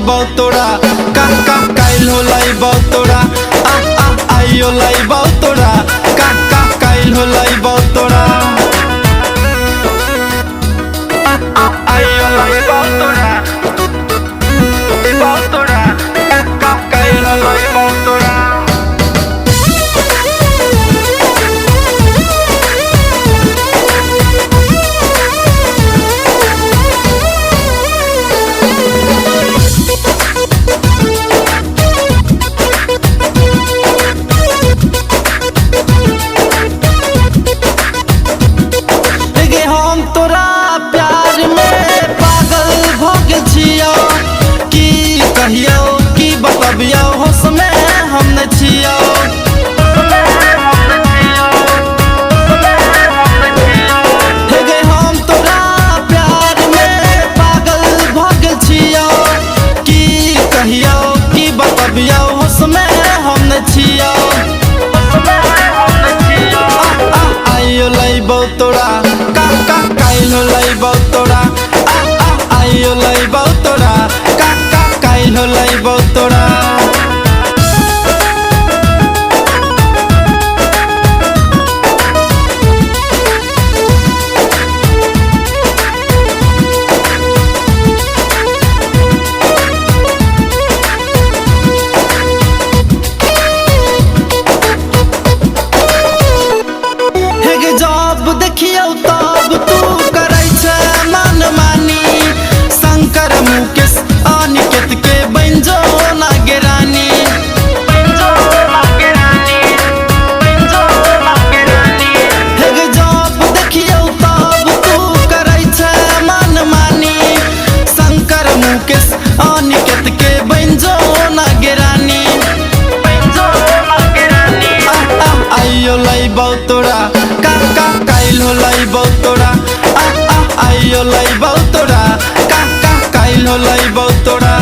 लाइबौ तोरा का काइल हो लाइबौ तोरा आइयो लाइबौ तोरा का काइल हो लाइबौ तोरा आइयो लाइबौ तोरा का काइल हो लाइबौ तोरा। तोरा प्यार में पागल भ गेल छियौ की कहियौ की बतबियौ होश में हम न छियौ हे गे हम तोरा प्यार में पागल भ गेल छियौ की कहियौ की बतबियौ होश में हम न छियौ आइयो लाइबौ तोरा का काइल हो लाइबौ तोरा आइयो लाइबौ तोरा का काइल हो लाइबौ तोरा। जब देखियौ तब तू करै छै मन मानी शंकर मुकेश अनिकेत के बन जो लागे रानी जब देखियौ तब तू करै छै मन मानी शंकर मुकेश अनिकेत के बन जो लागे रानी आइयो लाइबौ तोरा का काइल हो लाइबौ तोरा आइयो लाइबौ तोरा का काइल हो लाइबौ तोरा।